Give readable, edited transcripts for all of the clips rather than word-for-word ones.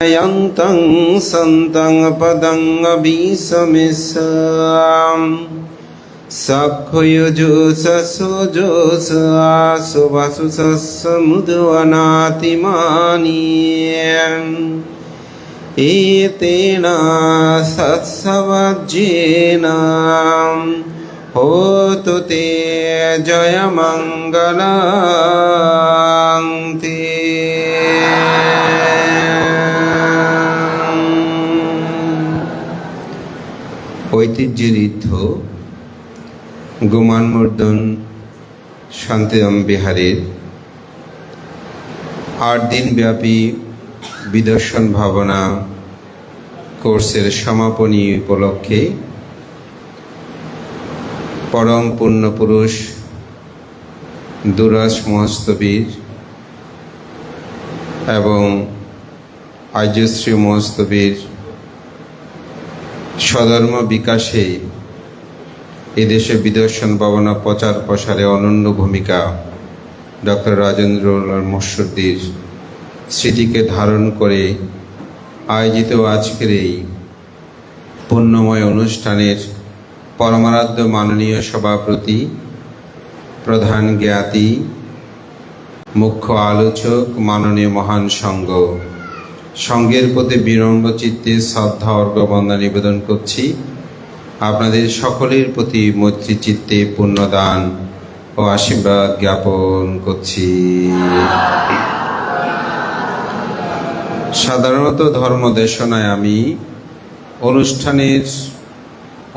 यन्तं सन्तं पदं अभिसमिस्साम् सखयुजुससुजुस आसुवसुसमुद्वनातिमानि एतेन सत्सवज्येन होतु ते जयमङ्गलं ते। ঐতিহ্যঋদ্ধ গুমানমর্দন শান্তিধাম বিহারের 8 দিনব্যাপী বিদর্শন ভাবনা কোর্সের সমাপনী উপলক্ষে পরম পুণ্যপুরুষ দুরাজ মহস্তবীর এবং আর্যশ্রী মহস্তবীর স্বধর্ম বিকাশে এদেশে বিদর্শন ভাবনা প্রচার প্রসারে অনন্য ভূমিকা ডক্টর রাজেন্দ্রলাল মহস্বরদীর স্মৃতিকে ধারণ করে আয়োজিত আজকের এই পুণ্যময় অনুষ্ঠানের পরমারাধ্য মাননীয় সভাপতি, প্রধান জ্ঞাতি, মুখ্য আলোচক মাননীয় মহান সংঘ, সংঘের প্রতি বিনম্র চিত্তে শ্রদ্ধা অর্ঘ্যবন্দনা নিবেদন করছি। আপনাদের সকলের প্রতি মৈত্রী চিত্তে পুণ্যদান ও আশীর্বাদ জ্ঞাপন করছি। সাধারণত ধর্ম দেশনায় আমি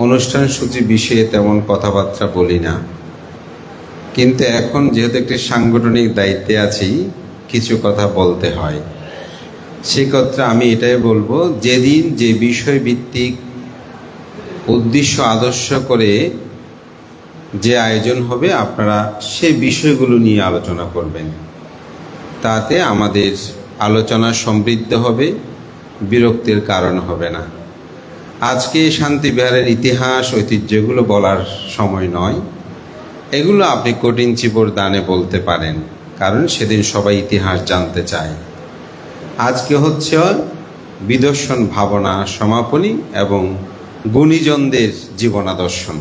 অনুষ্ঠান সূচি বিষয়ে তেমন কথাবার্তা বলি না, কিন্তু এখন যেহেতু একটি সাংগঠনিক দায়িত্বে আছি, কিছু কথা বলতে হয়। সেক্ষেত্রে আমি এটাই বলবো, যেদিন যে বিষয় ভিত্তিক উদ্দেশ্য আদর্শ করে যে আয়োজন হবে আপনারা সেই বিষয়গুলো নিয়ে আলোচনা করবেন, তাতে আমাদের আলোচনা সমৃদ্ধ হবে, বিরক্তির কারণ হবে না। আজকে শান্তি বিহারের ইতিহাস ঐতিহ্যগুলো বলার সময় নয়, এগুলো আপনি কঠিন চিবর দানে বলতে পারেন, কারণ সেদিন সবাই ইতিহাস জানতে চায়। আজকে হচ্ছে বিদর্শন ভাবনা সমাপনী এবং গুণীজনদের জীবনাদর্শন।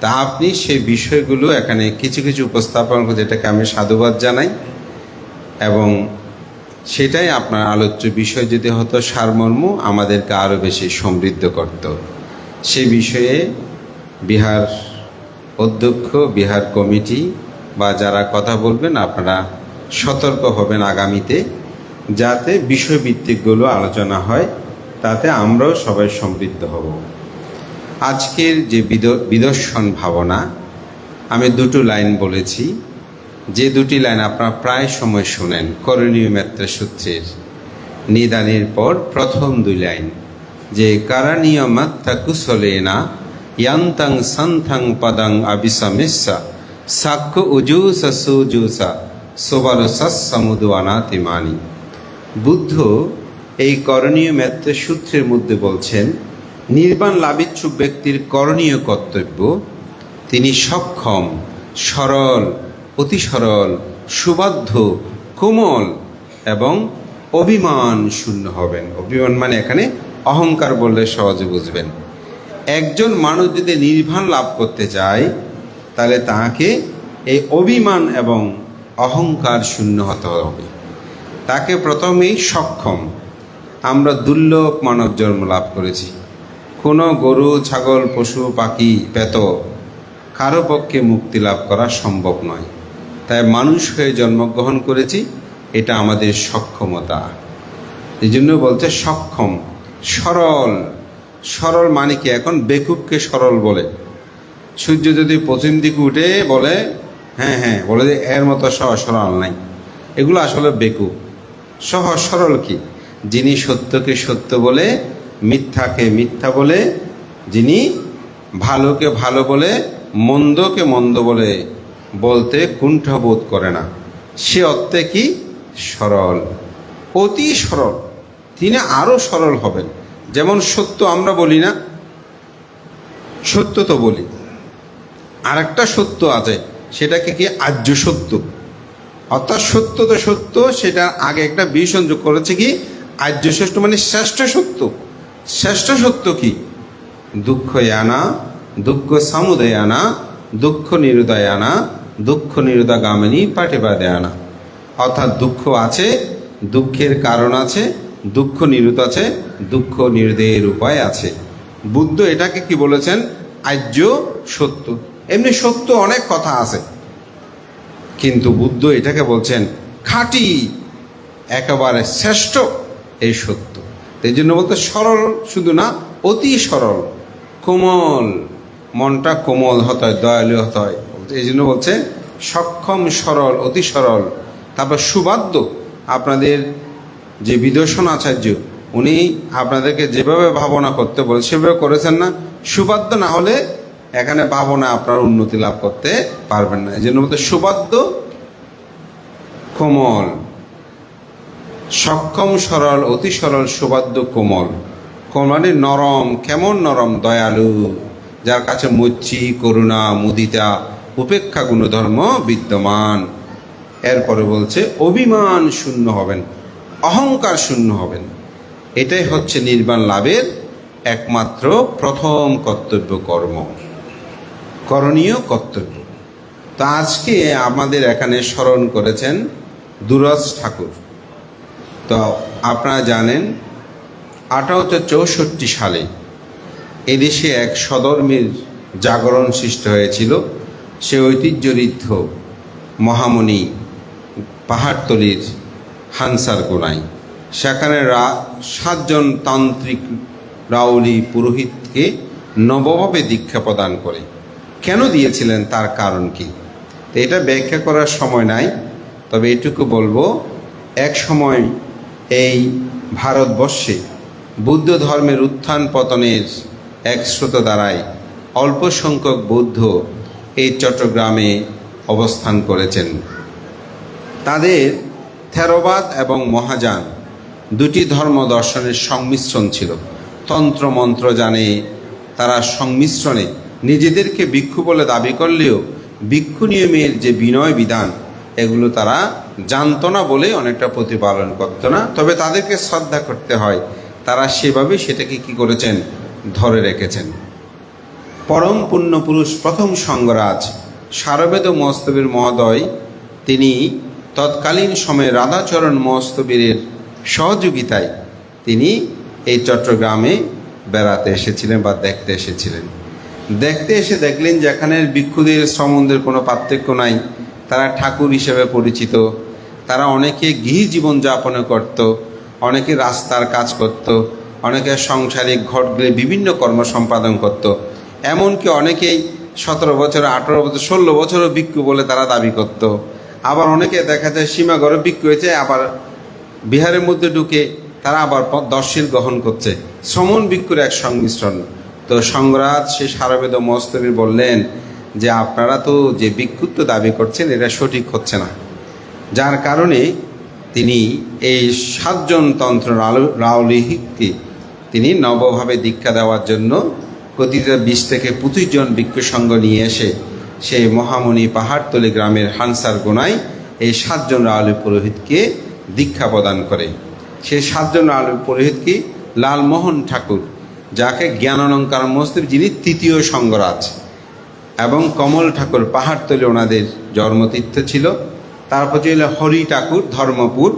তা আপনি সেই বিষয়গুলো এখানে কিছু কিছু উপস্থাপন করে, যেটাকে আমি সাধুবাদ জানাই, এবং সেটাই আপনার আলোচ্য বিষয় যদি হতো সারমর্ম, আমাদেরকে আরও বেশি সমৃদ্ধ করত। সে বিষয়ে বিহার অধ্যক্ষ, বিহার কমিটি বা যারা কথা বলবেন আপনারা সতর্ক হবেন আগামীতে, যাতে বিষয়ভিত্তিকগুলো আলোচনা হয়, তাতে আমরাও সবাই সমৃদ্ধ হব। আজকের যে বিদর্শন ভাবনা, আমি দুটো লাইন বলেছি, যে দুটি লাইন আপনারা প্রায় সময় শোনেন করণীয় মেত্রা সূত্রের নিদানের পর প্রথম 2 লাইন, যে কারণীয় মাত্রা কুশলেনা ইয়ান্তাং সন্থাং পদং আবিসমেস্যা সাক্ষ্য উজুসা সুজুসা সোবারসাসমুদ্বানাতিমানি। বুদ্ধ এই করণীয় মেত্রা সূত্রের মধ্যে বলছেন, নির্বাণ লাভিচ্ছুক ব্যক্তির করণীয় কর্তব্য, তিনি সক্ষম, সরল, অতি সরল, সুবাধ্য, কোমল এবং অভিমান শূন্য হবেন। অভিমান মানে এখানে অহংকার বললে সহজে বুঝবেন। একজন মানুষ যদি নির্বাণ লাভ করতে চায়, তাহলে তাকে এই অভিমান এবং অহংকার শূন্য হতে হবে। তাকে প্রথমেই সক্ষম। আমরা দুর্লভ মানব জন্ম লাভ করেছি, কোনো গরু, ছাগল, পশু, পাখি, প্রেত কারো পক্ষে মুক্তি লাভ করা সম্ভব নয়। তাই মানুষ হয়ে জন্মগ্রহণ করেছি, এটা আমাদের সক্ষমতা। এই জন্য বলছে সক্ষম, সরল। সরল মানে কি? এখন বেকুবকে সরল বলে। সূর্য যদি পশ্চিম দিকে উঠে বলে হ্যাঁ হ্যাঁ, বলে যে এর মতো সহজ সরল নাই, এগুলো আসলে বেকুব। সহজ সরল কি? যিনি সত্যকে সত্য বলে, মিথ্যাকে মিথ্যা বলে, যিনি ভালোকে ভালো বলে, মন্দকে মন্দ বলে বলতে কুণ্ঠাবোধ করে না, সে অর্থে কি? সরল, অতি সরল। তিনি আরও সরল হবেন। যেমন সত্য আমরা বলি না, সত্য তো বলি, আর একটা সত্য আছে, সেটাকে কি? আর্য সত্য। অর্থাৎ সত্য তো সত্য, সেটা আগে একটা বিসংযোগ করেছে কি? আর্য শ্রেষ্ঠ মানে শ্রেষ্ঠ সত্য। শ্রেষ্ঠ সত্য কি? দুঃখ আনা, দুঃখ সমুদয় আনা, দুঃখ নিরুদয় আনা, দুঃখ নিরুদাগামিনী পাটিবাদে আনা। অর্থাৎ দুঃখ আছে, দুঃখের কারণ আছে, দুঃখ নিরুত আছে, দুঃখ নিরুদের উপায় আছে। বুদ্ধ এটাকে কি বলেছেন? আর্য সত্য। এমনি সত্য অনেক কথা আছে, কিন্তু বুদ্ধ এটাকে বলছেন খাঁটি, একেবারে শ্রেষ্ঠ এই সত্য। এই জন্য বলতে সরল শুধু না, অতি সরল, কোমল, মনটা কোমল হতে হয়, দয়ালু হতে হয়। এই জন্য বলছে সক্ষম, সরল, অতি সরল। তারপর সুবাদ্য, আপনাদের যে বিদর্শন আচার্য উনি আপনাদেরকে যেভাবে ভাবনা করতে বলে সেভাবে করেছেন না। সুবাদ্য না হলে এখানে ভাবনা আপনার উন্নতি লাভ করতে পারবেন না। এই জন্য বলতে সুবাদ্য, কোমল, সক্ষম, সরল, অতি সরল, সুবাদ্য, কোমল। মানে নরম, কেমন নরম? দয়ালু, যার কাছে মৈত্রী, করুণা, মুদিতা, উপেক্ষা গুণধর্ম বিদ্যমান। এরপরে বলছে অভিমান শূন্য হবেন, অহংকার শূন্য হবেন। এটাই হচ্ছে নির্বাণ লাভের একমাত্র প্রথম কর্তব্য, কর্ম, করণীয় কর্তব্য। তো আজকে আমাদের এখানে স্মরণ করেছেন দুরজ ঠাকুর। তো আপনারা জানেন 1864 সালে এদেশে এক সধর্মের জাগরণ সৃষ্টি হয়েছিল। সে ঐতিহ্যঋদ্ধ মহামণি পাহাড়তলির হানসার গোনাই, সেখানে 7 জন তান্ত্রিক রাউলি পুরোহিতকে নবভাবে দীক্ষা প্রদান করে। কেন দিয়েছিলেন, তার কারণ কি, এটা ব্যাখ্যা করার সময় নাই। তবে এটুকু বলবো, এক সময় এই ভারতবর্ষে বুদ্ধ ধর্মের উত্থান পতনের এক স্রোত দ্বারায় অল্প সংখ্যক বৌদ্ধ এই চট্টগ্রামে অবস্থান করেছেন। তাদের থেরবাদ এবং মহাযান দুটি ধর্ম দর্শনের সংমিশ্রণ ছিল। তন্ত্র মন্ত্র জানে তারা সংমিশ্রণে নিজেদেরকে ভিক্ষু বলে দাবি করলেও ভিক্ষু নিয়মের যে বিনয় বিধান এগুলো তারা জানতো না বলে অনেকটা প্রতিপালন করতো না। তবে তাদেরকে শ্রদ্ধা করতে হয়, তারা সেভাবে সেটাকে কি করেছেন, ধরে রেখেছেন। পরম পুণ্যপুরুষ প্রথম সঙ্গরাজ সারবেদ মহস্তবীর মহোদয়, তিনি তৎকালীন সময়ে রাধাচরণ মহস্তবীরের সহযোগিতায় তিনি এই চট্টগ্রামে বেড়াতে এসেছিলেন বা দেখতে এসেছিলেন। দেখতে এসে দেখলেন যে এখানের ভিক্ষুদের সম্বন্ধের কোনো পার্থক্য নাই। তারা ঠাকুর হিসেবে পরিচিত, তারা অনেকে গৃহী জীবনযাপন করত, অনেকে রাস্তার কাজ করত, অনেকে সাংসারিক ঘটগুলি বিভিন্ন কর্ম সম্পাদন করত। এমনকি অনেকেই 17 বছর, 18 বছর, 16 বছরও ভিক্ষু বলে তারা দাবি করত। আবার অনেকে দেখা যায় সীমাঘরে ভিক্ষু হয়েছে, আবার বিহারের মধ্যে ঢুকে তারা আবার দর্শীল গ্রহণ করছে। শ্রমণ ভিক্ষুর এক সংমিশ্রণ। তো সঙ্গরাজ সে সারবেদ মহস্তবীর বললেন যে আপনারা তো যে ভিক্ষুত্ব দাবি করছেন এটা সঠিক হচ্ছে না। যার কারণে তিনি এই 7 জন তন্ত্র রাউলিকে তিনি নবভাবে দীক্ষা দেওয়ার জন্য প্রতিটা 20 থেকে 25 জন ভিক্ষু সঙ্গ নিয়ে এসে সেই মহামণি পাহাড়তলি গ্রামের হানসার গোনায় এই 7 জন রাউলি পুরোহিতকে দীক্ষা প্রদান করে। সেই 7 জন রাউলি পুরোহিত কি লালমোহন ঠাকুর, যাকে জ্ঞানালঙ্কার মহস্তবী, যিনি 3য় সঙ্গরাজ, এবং কমল ঠাকুর পাহাড়তলি ওনাদের জন্মতীর্থ ছিল। তারপর ছিল হরি ঠাকুর ধর্মপুর।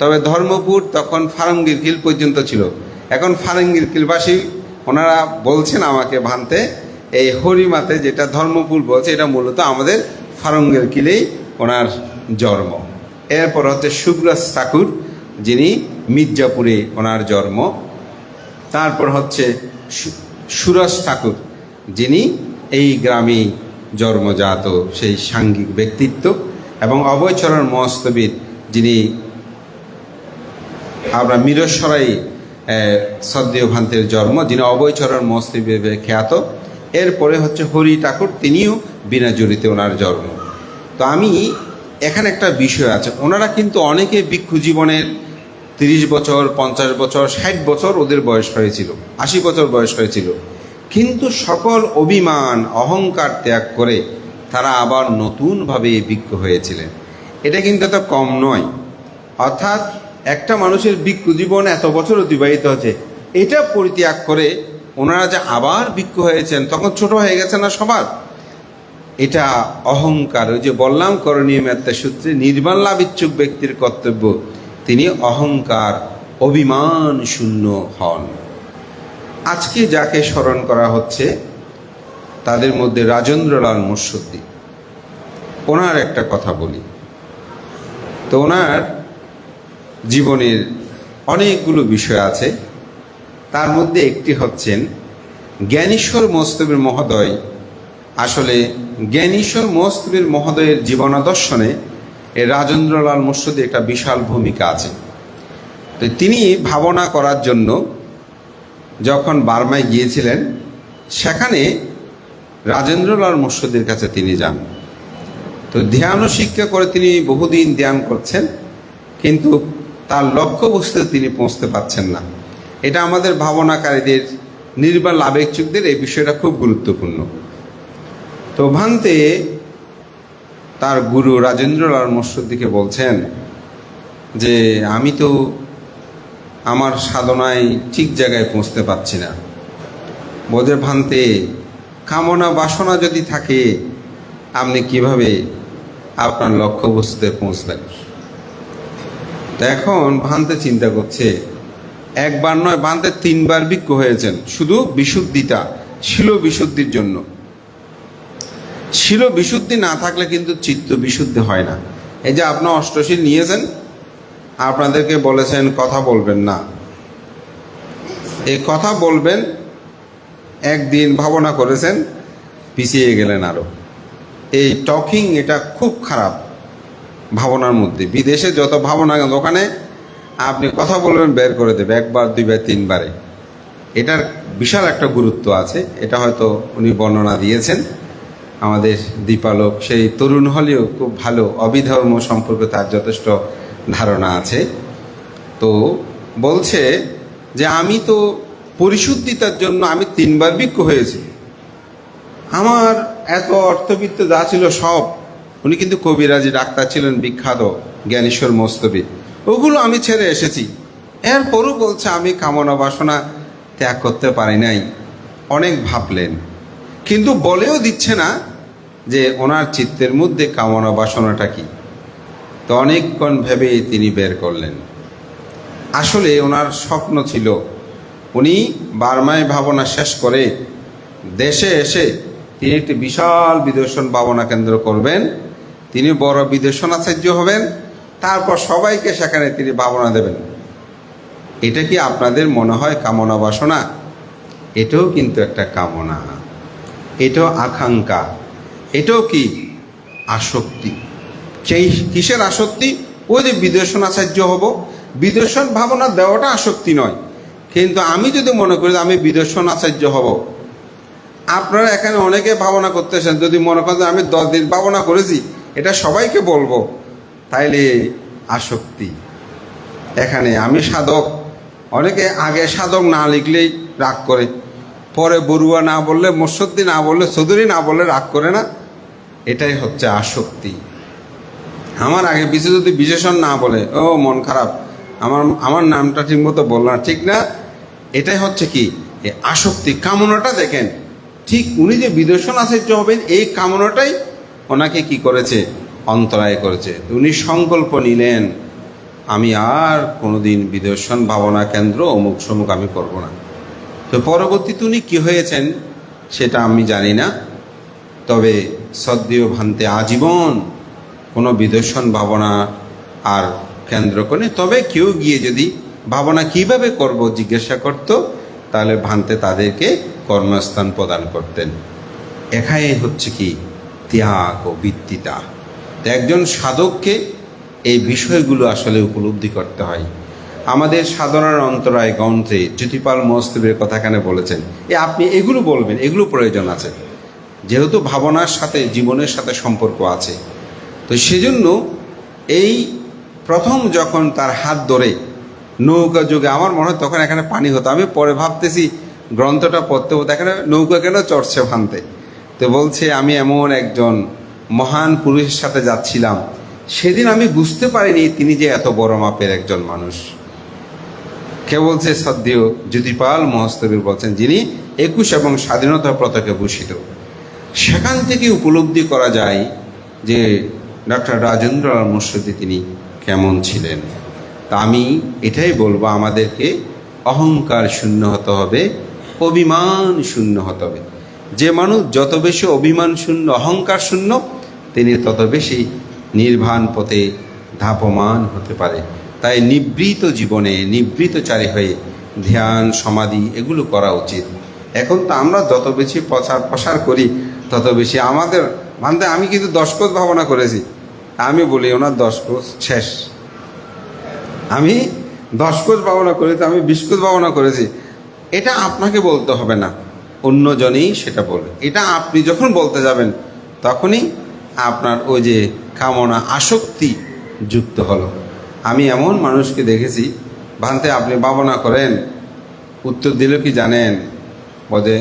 তবে ধর্মপুর তখন ফারঙ্গিরকিল পর্যন্ত ছিল। এখন ফারঙ্গিরকিলবাসী ওনারা বলছেন আমাকে ভানতে, এই হরিমাতে যেটা ধর্মপুর বলছে এটা মূলত আমাদের ফারঙ্গিরকিলেই ওনার জন্ম। এরপর হচ্ছে সুব্রাজ ঠাকুর, যিনি মির্জাপুরে ওনার জন্ম। তারপর হচ্ছে সুরজ ঠাকুর, যিনি এই গ্রামে জন্মজাত সেই সাংঘিক ব্যক্তিত্ব, এবং অভয়চরণ মহস্তবীর, যিনি আমরা মিরসরাই সদ্দীয় ভান্তের জন্ম, যিনি অভয়চরণ মহস্তবীর খ্যাত। এরপরে হচ্ছে হরি ঠাকুর, তিনিও বিনা জড়িতে ওনার জন্ম। তো আমি এখানে একটা বিষয় আছে, ওনারা কিন্তু অনেকে ভিক্ষু জীবনের 30 বছর, 50 বছর, 60 বছর ওদের বয়স হয়েছিল, 80 বছর বয়স হয়েছিল, কিন্তু সকল অভিমান অহংকার ত্যাগ করে তারা আবার নতুনভাবে ভিক্ষু হয়েছিলেন। এটা কিন্তু এত কম নয়। অর্থাৎ একটা মানুষের ভিক্ষু জীবন এত বছর অতিবাহিত হচ্ছে, এটা পরিত্যাগ করে ওনারা যে আবার ভিক্ষু হয়েছেন, তখন ছোট হয়ে গেছে না সবার? এটা অহংকার। ওই যে বললাম করণীয় মেত্তা সূত্রে, নির্বাণ লাভ ইচ্ছুক ব্যক্তির কর্তব্য তিনি অহংকার অভিমান শূন্য হন। আজকে যাকে স্মরণ করা হচ্ছে তাদের মধ্যে রাজেন্দ্রলাল মুর্শিদি। ওনার একটা কথা বলি তো, ওনার জীবনের অনেকগুলো বিষয় আছে, তার মধ্যে একটি হচ্ছেন জ্ঞানেশ্বর মস্তবীর মহোদয়। আসলে জ্ঞানেশ্বর মস্তবীর মহোদয়ের জীবনাদর্শনে এই রাজেন্দ্রলাল মুর্শিদি একটা বিশাল ভূমিকা আছে। তো তিনি ভাবনা করার জন্য যখন বার্মায় গিয়েছিলেন, সেখানে রাজেন্দ্রলাল মুর্শিদির কাছে তিনি যান। তো ধ্যান শিক্ষা করে তিনি বহুদিন ধ্যান করছেন, কিন্তু তার লক্ষ্যবস্তুতে তিনি পৌঁছতে পারছেন না। এটা আমাদের ভাবনাকারীদের, নির্বাণ লাভেচ্ছুকদের এই বিষয়টা খুব গুরুত্বপূর্ণ। তো ভান্তে তার গুরু রাজেন্দ্রলাল মুর্শিদিকে বলছেন যে আমি তো আমার সাধনায় ঠিক জায়গায় পৌঁছতে পারছি না। বোঝে ভান্তে, কামনা বাসনা যদি থাকে আপনি কিভাবে আপনার লক্ষ্যবস্তুতে পৌঁছবেন? তো এখন ভান্তে চিন্তা করছে, একবার নয় ভান্তে 3 বার ভিক্ষু হয়েছেন, শুধু বিশুদ্ধিটা, শিল বিশুদ্ধির জন্য। শিল বিশুদ্ধি না থাকলে কিন্তু চিত্ত বিশুদ্ধি হয় না। এই যে আপনার অষ্টশীল নিয়েছেন, আপনাদেরকে বলেছেন কথা বলবেন না, এই কথা বলবেন, একদিন ভাবনা করেছেন, পিছিয়ে গেলেন আরো। এই টকিং এটা খুব খারাপ ভাবনার মধ্যে। বিদেশে যত ভাবনা, ওখানে আপনি কথা বলবেন বের করে দেবে, 1 বার 2 বার 3 বারে। এটার বিশাল একটা গুরুত্ব আছে। এটা হয়তো উনি বর্ণনা দিয়েছেন। আমাদের দীপালোক সেই তরুণ হলেও খুব ভালো, অবিধর্ম সম্পর্কে তার যথেষ্ট ধারণা আছে। তো বলছে যে আমি তো পরিশুদ্ধিতার জন্য আমি 3 বার ভিক্ষু হয়েছি, আমার এত অর্থবিত্ত যা ছিল সব, উনি কিন্তু কবিরাজি ডাক্তার ছিলেন বিখ্যাত জ্ঞানেশ্বর মস্তবী, ওগুলো আমি ছেড়ে এসেছি। এরপরও বলছে আমি কামনা বাসনা ত্যাগ করতে পারি নাই। অনেক ভাবলেন, কিন্তু বলেও দিচ্ছে না যে ওনার চিত্তের মধ্যে কামনা বাসনাটা কি। তো অনেকক্ষণ ভেবে তিনি বের করলেন, আসলে ওনার স্বপ্ন ছিল উনি বার্মায় ভাবনা শেষ করে দেশে এসে তিনি একটি বিশাল বিদর্শন ভাবনা কেন্দ্র করবেন, তিনি বড় বিদর্শনাচার্য হবেন, তারপর সবাইকে সেখানে তিনি ভাবনা দেবেন। এটা কি আপনাদের মনে হয় কামনা বাসনা? এটাও কিন্তু একটা কামনা, এটাও আকাঙ্ক্ষা, এটাও কি আসক্তি। কিসের আসক্তি? ওই যে বিদর্শনাচার্য হব, বিদর্শন ভাবনা দেওয়াটা আসক্তি নয়। কিন্তু আমি যদি মনে করি আমি বিদর্শন আচার্য হব, আপনারা এখানে অনেকে ভাবনা করতেছেন, যদি মনে করেন আমি 10 দিন ভাবনা করেছি এটা সবাইকে বলবো, তাইলে আসক্তি। এখানে আমি সাধক, অনেকে আগে সাধক না লিখলেই রাগ করে, পরে বড়ুয়া না বললে, মুর্শিদি না বললে, চৌধুরী না বললে রাগ করে না? এটাই হচ্ছে আসক্তি। আমার আগে পিছু যদি বিশেষণ না বলে, ও মন খারাপ, আমার নামটা ঠিক মতো বলল না, ঠিক না? এটাই হচ্ছে কি আসক্তি। কামনাটা দেখেন, ঠিক উনি যে বিদর্শন আচার্য হবেন এই কামনাটাই ওনাকে কি করেছে? অন্তরায় করেছে। উনি সংকল্প নিলেন আমি আর কোনোদিন বিদর্শন ভাবনা কেন্দ্র অমুক সমুক আমি করব না। তো পরবর্তীতে উনি কী হয়েছেন সেটা আমি জানি না, তবে সদ্যীয় ভান্তে আজীবন কোনো বিদর্শন ভাবনা আর কেন্দ্র করে। তবে কেউ গিয়ে যদি ভাবনা কিভাবে করব জিজ্ঞাসা করত, তাহলে ভান্তে তাদেরকে কর্মস্থান প্রদান করতেন। এখানে হচ্ছে কি ত্যাগ ও বৃত্তিতা। একজন সাধককে এই বিষয়গুলো আসলে উপলব্ধি করতে হয়। আমাদের সাধনার অন্তরায় গ্রন্থে জ্যোতিপাল মহস্তবের কথা এখানে বলেছেন, আপনি এগুলো বলবেন, এগুলো প্রয়োজন আছে, যেহেতু ভাবনার সাথে জীবনের সাথে সম্পর্ক আছে। তো সেজন্য এই প্রথম যখন তার হাত ধরে নৌকা যুগে, আমার মনে হয় তখন এখানে পানি হতো, আমি পরে ভাবতেছি গ্রন্থটা পড়তে হতো এখানে নৌকা কেন চড়ছে ভান্তে। তো বলছে আমি এমন একজন মহান পুরুষের সাথে যাচ্ছিলাম, সেদিন আমি বুঝতে পারিনি তিনি যে এত বড় মাপের একজন মানুষ। কে বলছে? শ্রদ্ধেয় জ্যোতিপাল মহস্তবীর বলছেন, যিনি 21 এবং স্বাধীনতা পতাকা ভূষিত। সেখান থেকে উপলব্ধি করা যায় যে ডক্টর রাজেন্দ্রলাল মোর্শেদী তিনি কেমন ছিলেন। তা আমি এটাই বলবো, আমাদেরকে অহংকার শূন্য হতে হবে, অভিমান শূন্য হতে হবে। যে মানুষ যত বেশি অভিমান শূন্য, অহংকার শূন্য, তিনি তত বেশি নির্বাণ পথে ধাপমান হতে পারে। তাই নিবৃত জীবনে নিবৃতচারী হয়ে ধ্যান সমাধি এগুলো করা উচিত। এখন তো আমরা যত বেশি প্রসার করি তত বেশি আমাদের মানতে। আমি কিন্তু 10 কোষ ভাবনা করেছি, আমি বলি ওনার 10 কোষ শেষ। আমি 10 কোষ ভাবনা করেছি, আমি 20 কোষ ভাবনা করেছি। এটা আপনাকে বলতে হবে না, অন্যজনেই সেটা বলবে। এটা আপনি যখন বলতে যাবেন তখনই আপনার ওই যে কামনা আসক্তি যুক্ত হলো। আমি এমন মানুষকে দেখেছি, ভান্তে আপনি ভাবনা করেন, উত্তর দিল কি জানেন? বলে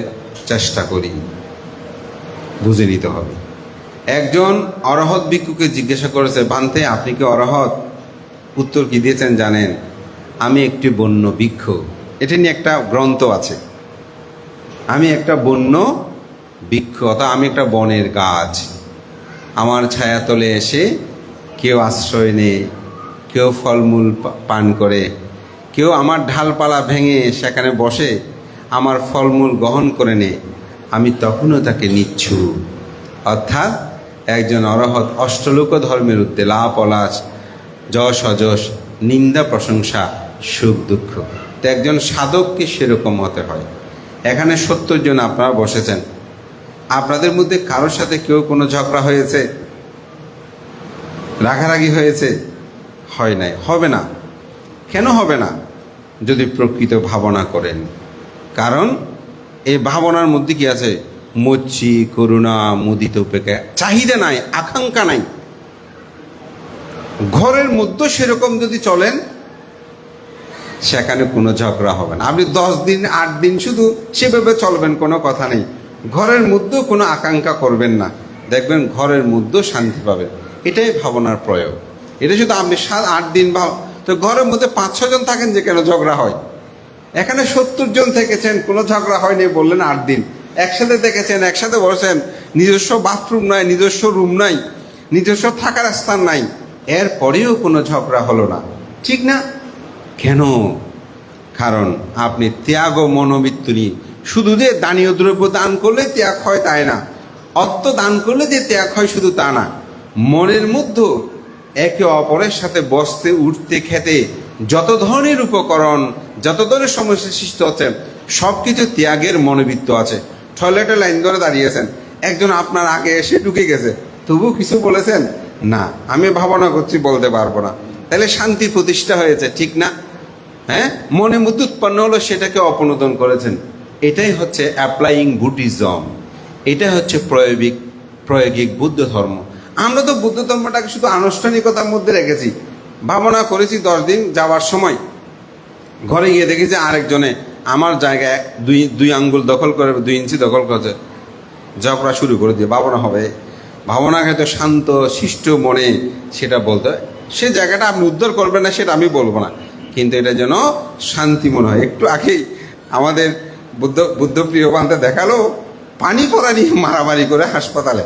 চেষ্টা করি। বুঝে নিতে হবে। একজন অরহৎ ভিক্ষুকে জিজ্ঞাসা করেছে, ভান্তে আপনি কি অরহৎ? উত্তর কি দিয়েছেন জানেন? আমি একটি বন্য বৃক্ষ। এটা নিয়ে একটা গ্রন্থ আছে। আমি একটা বন্য বৃক্ষ, অর্থাৎ আমি একটা বনের গাছ। আমার ছায়াতলে এসে কেউ আশ্রয় নেয়, কেউ ফলমূল পান করে, কেউ আমার ডালপালা ভেঙে সেখানে বসে আমার ফলমূল গ্রহণ করে নেয়, আমি তখনও তাকে নিচ্ছু। অর্থাৎ একজন অরহৎ অষ্টলোক ধর্মের ঊর্ধ্বে লাভ অলাস, যশ অযশ, নিন্দা প্রশংসা, সুখ দুঃখ। তো একজন সাধককে সেরকম হতে হয়। এখানে 70 জন আপনারা বসেছেন, আপনাদের মধ্যে কারোর সাথে কেউ কোনো ঝগড়া হয়েছে, রাগারাগি হয়েছে? হয় নাই, হবে না। কেন হবে না? যদি প্রকৃত ভাবনা করেন। কারণ এই ভাবনার মধ্যে কি আছে? মৈত্রী, করুণা, মুদিত উপেক্ষা, চাহিদা নাই, আকাঙ্ক্ষা নাই। ঘরের মধ্যে সেরকম যদি চলেন, সেখানে কোনো ঝগড়া হবে না। আপনি 10 দিন 8 দিন শুধু সেভাবে চলবেন, কোনো কথা নেই। ঘরের মধ্যেও কোনো আকাঙ্ক্ষা করবেন না, দেখবেন ঘরের মধ্যেও শান্তি পাবেন। এটাই ভাবনার প্রয়োগ। এটা শুধু আপনি 7-8 দিন তো ঘরের মধ্যে 5-6 জন থাকেন, যে কেন ঝগড়া হয়? এখানে 70 জন থেকেছেন, কোনো ঝগড়া হয়নি, বললেন 8 দিন। একসাথে দেখেছেন, একসাথে বসেছেন, নিজস্ব বাথরুম নাই, নিজস্ব রুম নাই, নিজস্ব থাকার স্থান নাই, এরপরেও কোনো ঝগড়া হলো না, ঠিক না? কেন? কারণ আপনি ত্যাগ ও মনোবৃত্তি নিয়ে, শুধু যে দানীয় দ্রব্য দান করলে ত্যাগ হয় তাই না, অর্থ দান করলে যে ত্যাগ হয় শুধু তা না। মনের মধ্যে একে অপরের সাথে বসতে, উঠতে, খেতে যত ধরনের উপকরণ, যত ধরনের সমস্যা সৃষ্টি হচ্ছে, সব কিছু ত্যাগের মনোবৃত্ত আছে। টয়লেটে লাইন ধরে দাঁড়িয়েছেন, একজন আপনার আগে এসে ঢুকে গেছে, তবু কিছু বলেছেন না? আমি ভাবনা করছি, বলতে পারবো না। তাহলে শান্তি প্রতিষ্ঠা হয়েছে, ঠিক না? হ্যাঁ, মনের মধ্যে উৎপন্ন হলো, সেটাকে অপনোদন করেছেন। এটাই হচ্ছে অ্যাপ্লাইং বুদ্ধিজম, এটাই হচ্ছে প্রয়োগিক বৌদ্ধ ধর্ম। আমরা তো বৌদ্ধ ধর্মটাকে শুধু আনুষ্ঠানিকতার মধ্যে রেখেছি। ভাবনা করেছি 10 দিন, যাওয়ার সময় ঘরে গিয়ে দেখেছি আরেকজনে আমার জায়গায় 2 আঙ্গুল দখল করে, 2 ইঞ্চি দখল করেছে, ঝগড়া শুরু করে দিয়ে ভাবনা হবে। ভাবনাকে তো শান্ত শিষ্ট মনে সেটা বলতে হয়। সে জায়গাটা আপনি উদ্ধার করবেন না, সেটা আমি বলবো না, কিন্তু এটা যেন শান্তি মনে হয়। একটু আগেই আমাদের বুদ্ধপ্রিয় বান্ধব দেখালো, পানি পড়া নিয়ে মারামারি করে হাসপাতালে।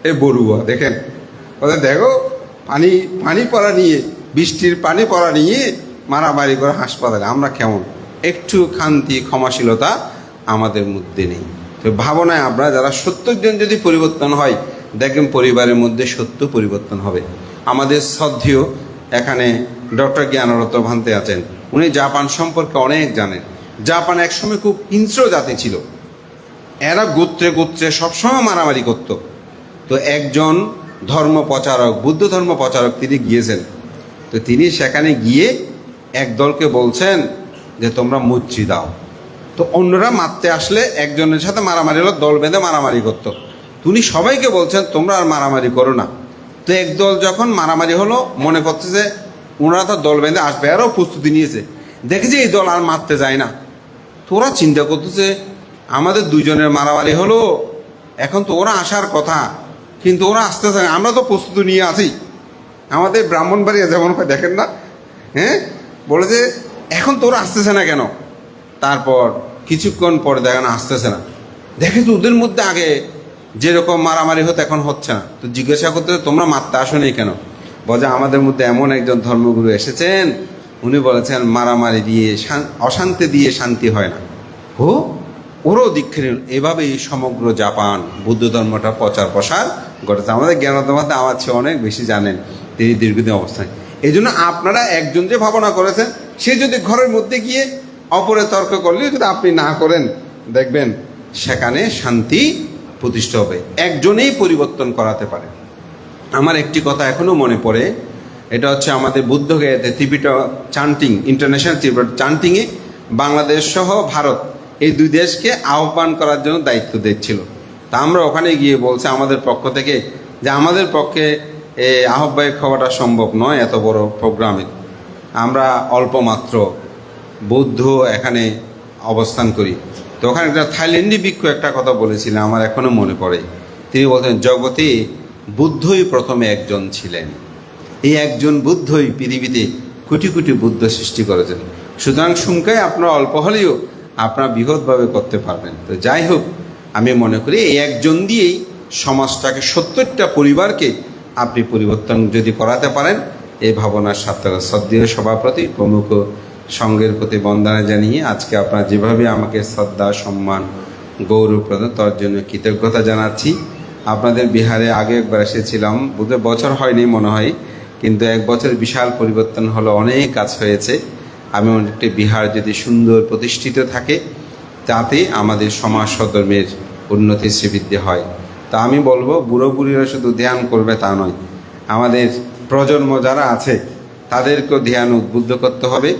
এ বড়ুয়া দেখেন, ওদের দেখো পানি পড়া নিয়ে, বৃষ্টির পানি পড়া নিয়ে মারামারি করে হাসপাতালে। আমরা কেমন? একটু শান্তি, ক্ষমাশীলতা আমাদের মধ্যে নেই। তো ভাবনায় আমরা যারা 70 জন যদি পরিবর্তন হয়, দেখবেন পরিবারের মধ্যে সত্য পরিবর্তন হবে। আমাদের শ্রদ্ধেয় এখানে ডক্টর জ্ঞানরত্ন ভান্তে আছেন, উনি জাপান সম্পর্কে অনেক জানেন। জাপান একসময় খুব হিংস্র জাতি ছিল, এরা গোত্রে গোত্রে সবসময় মারামারি করত। তো একজন ধর্ম প্রচারক, বুদ্ধ ধর্ম প্রচারক, তিনি গিয়েছেন। তো তিনি সেখানে গিয়ে এক দলকে বলছেন যে তোমরা মৈত্রী দাও। তো অন্যরা মারতে আসলে একজনের সাথে মারামারি হলো, দল বেঁধে মারামারি করতো। তিনি সবাইকে বলছেন তোমরা আর মারামারি করো না। তো একদল যখন মারামারি হলো, মনে করছে যে ওনারা তো দল বেঁধে আসবে, আরও প্রস্তুতি নিয়েছে, দেখেছে এই দল আর মারতে যায় না। তো ওরা চিন্তা করতেছে আমাদের 2 জনের মারামারি হলো, এখন তো ওরা আসার কথা, কিন্তু ওরা আসতেছে না, আমরা তো প্রস্তুতি নিয়ে আছি। আমাদের ব্রাহ্মণবাড়িয়া যেমন হয় দেখেন না, হ্যাঁ, বলে যে এখন তোরা আসতেছে না কেন, তারপর কিছুক্ষণ পরে দেখেন আসতেছে না, দেখে তো ওদের মধ্যে আগে যেরকম মারামারি হতো এখন হচ্ছে না, তো জিজ্ঞাসা করতে তোমরা মারতে আসোনি কেন, বলে আমাদের মধ্যে এমন একজন ধর্মগুরু এসেছেন, উনি বলেছেন মারামারি দিয়ে অশান্তি দিয়ে শান্তি হয় না। ও ওরও দীক্ষা নিল। এভাবেই সমগ্র জাপান বুদ্ধ ধর্মটা প্রচার প্রসার ঘটেছে। আমাদের জ্ঞানতার মধ্যে আমার চেয়ে অনেক বেশি জানেন তিনি দীর্ঘদিন অবস্থায়। এই জন্য আপনারা একজন যে ভাবনা করেছেন, সে যদি ঘরের মধ্যে গিয়ে অপরে তর্ক করলেও যদি আপনি না করেন, দেখবেন সেখানে শান্তি প্রতিষ্ঠা হবে। একজনেই পরিবর্তন করাতে পারে। আমার একটি কথা এখনো মনে পড়ে, এটা হচ্ছে আমাদের বুদ্ধগয়াতে ত্রিপিটক চান্টিং, ইন্টারন্যাশনাল ত্রিপিটক চান্টিংয়ে বাংলাদেশ সহ ভারত এই দুই দেশকে আহ্বান করার জন্য দায়িত্ব দিচ্ছিল। তা আমরা ওখানে গিয়ে বলছে আমাদের পক্ষ থেকে যে আমাদের পক্ষে আহ্বায়ক হওয়াটা সম্ভব নয় এত বড় প্রোগ্রামে, আমরা অল্প মাত্র বৌদ্ধ এখানে অবস্থান করি। তো ওখানে একটা থাইল্যান্ডি ভিক্ষু একটা কথা বলেছিলেন, আমার এখনো মনে পড়ে। তিনি বলতেন জগতে বুদ্ধই প্রথমে একজন ছিলেন, এই একজন বুদ্ধই পৃথিবীতে কোটি কোটি বুদ্ধ সৃষ্টি করেছেন। সুতরাং সংখ্যায় আপনার অল্প হলেও আপনারা বৃহৎভাবে করতে পারবেন। তো যাই হোক, আমি মনে করি এই একজন দিয়েই সমাজটাকে 70টা পরিবারকে আপনি পরিবর্তন যদি করাতে পারেন, এই ভাবনার সার্থক। শ্রদ্ধেয় সভাপতি প্রমুখ সঙ্গের প্রতি বন্দনা জানিয়ে আজকে আপনারা যেভাবে আমাকে শ্রদ্ধা সম্মান গৌরব প্রদান, তার জন্য কৃতজ্ঞতা জানাচ্ছি। আপনাদের বিহারে আগে একবার এসেছিলাম, বোধহয় বছর হয়নি মনে হয়, কিন্তু 1 বছর বিশাল পরিবর্তন হলো, অনেক কাজ হয়েছে। আমি একটি বিহার যদি সুন্দর প্রতিষ্ঠিত থাকে, তাতে আমাদের সমাজ সধর্মের উন্নতি শ্রীবৃদ্ধি হয়। তা আমি বলবো বুড়ো বুড়িরা শুধু ধ্যান করবে তা নয়, আমাদের প্রজন্ম যারা আছে তাদেরকেও ধ্যান উদ্বুদ্ধ করতে হবে।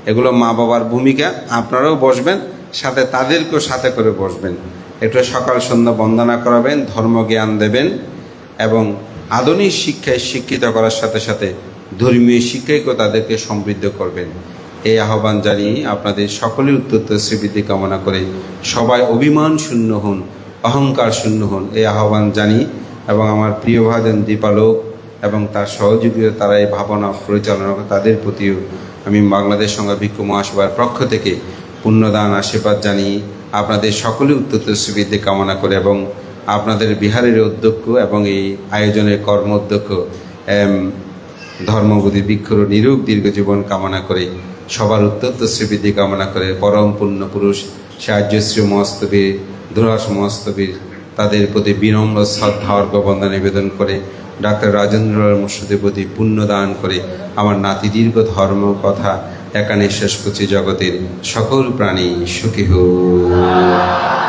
এগুলো মা বাবার ভূমিকা। আপনারাও বসবেন, সাথে তাদেরকেও সাথে করে বসবেন, একটু সকাল সন্ধ্যা বন্দনা করাবেন, ধর্মজ্ঞান দেবেন এবং আধুনিক শিক্ষায় শিক্ষিত করার সাথে সাথে ধর্মীয় শিক্ষাকেও তাদেরকে সমৃদ্ধ করবেন। এই আহ্বান জানিয়ে আপনাদের সকলের উত্তর শ্রীবৃদ্ধি কামনা করে সবাই অভিমান শূন্য হন, অহংকার শূন্য হন, এই আহ্বান জানি। এবং আমার প্রিয় ভাজন দীপালোক এবং তার সহযোগীরা, তারা এই ভাবনা পরিচালনা করে, তাদের প্রতিও আমি বাংলাদেশ সংঘ ভিক্ষু মহাসভার পক্ষ থেকে পুণ্যদান আশীর্বাদ জানিয়ে আপনাদের সকলের উত্তর শ্রীবৃদ্ধি কামনা করে এবং আপনাদের বিহারের অধ্যক্ষ এবং এই আয়োজনের কর্ম অধ্যক্ষ ধর্মবোধী ভিক্ষুর নিরূপ দীর্ঘ জীবন কামনা করে, সবার উত্তর শ্রীবৃদ্ধি কামনা করে পরম পুণ্য পুরুষ সাহায্যশ্রী মহস্তবীর, ধুরাস মহস্তবীর, তাদের প্রতি বিনম্র শ্রদ্ধা অর্ঘ্যবন্দনা নিবেদন করে ডাক্তার রাজেন্দ্র মুর্শিদের প্রতি পুণ্যদান করে আমার নাতি দীর্ঘ ধর্ম কথা এখানে শেষ করছি। জগতের সকল প্রাণী সুখী হোক।